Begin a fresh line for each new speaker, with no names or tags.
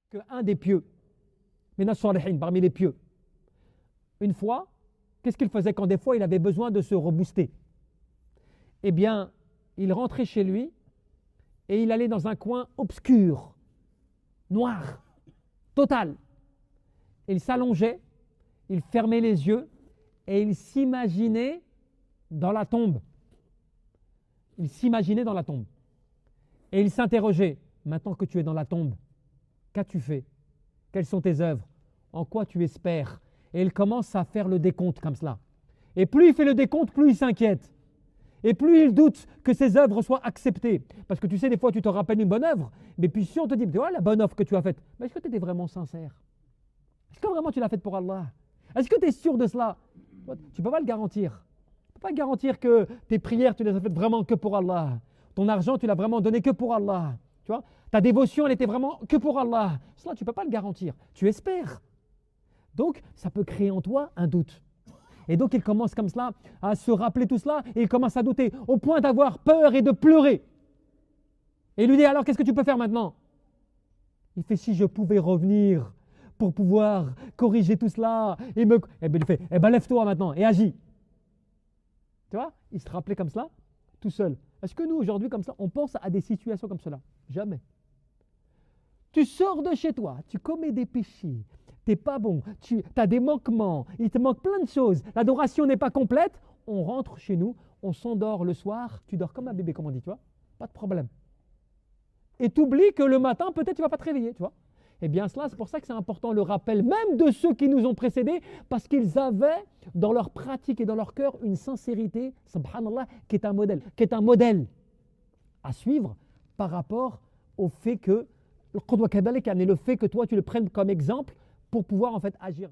qu'un des pieux, Minas Salihin, parmi les pieux, une fois, qu'est-ce qu'il faisait quand des fois il avait besoin de se rebooster? Eh bien, il rentrait chez lui et il allait dans un coin obscur, noir, total. Il s'allongeait, il fermait les yeux et il s'imaginait dans la tombe. Il s'imaginait dans la tombe. Et il s'interrogeait, maintenant que tu es dans la tombe, qu'as-tu fait? Quelles sont tes œuvres? En quoi tu espères? Et il commence à faire le décompte comme cela. Et plus il fait le décompte, plus il s'inquiète. Et plus il doute que ses œuvres soient acceptées. Parce que tu sais, des fois, tu te rappelles une bonne œuvre, mais puis si on te dit, tu vois, la bonne œuvre que tu as faite, mais est-ce que tu étais vraiment sincère? Est-ce que vraiment tu l'as faite pour Allah? Est-ce que tu es sûr de cela? Tu ne peux pas le garantir. Tu ne peux pas garantir que tes prières, tu les as faites vraiment que pour Allah. Ton argent, tu l'as vraiment donné que pour Allah. Tu vois? Ta dévotion, elle était vraiment que pour Allah. Cela, tu ne peux pas le garantir. Tu espères. Donc, ça peut créer en toi un doute. Et donc, il commence comme cela à se rappeler tout cela et il commence à douter au point d'avoir peur et de pleurer. Et il lui dit, alors qu'est-ce que tu peux faire maintenant? Il fait, si je pouvais revenir pour pouvoir corriger tout cela. Et bien, il fait, eh ben, lève-toi maintenant et agis. Tu vois? Il se rappelait comme cela, tout seul. Est-ce que nous, aujourd'hui, comme ça, on pense à des situations comme cela? Jamais. Tu sors de chez toi, tu commets des péchés, tu n'es pas bon, tu as des manquements, il te manque plein de choses, l'adoration n'est pas complète, on rentre chez nous, on s'endort le soir, tu dors comme un bébé, comme on dit, tu vois? Pas de problème. Et tu oublies que le matin, peut-être tu ne vas pas te réveiller, tu vois? Eh bien cela, c'est pour ça que c'est important le rappel même de ceux qui nous ont précédés, parce qu'ils avaient dans leur pratique et dans leur cœur une sincérité, subhanallah, qui est un modèle à suivre par rapport au fait que le fait que toi tu le prennes comme exemple pour pouvoir en fait agir.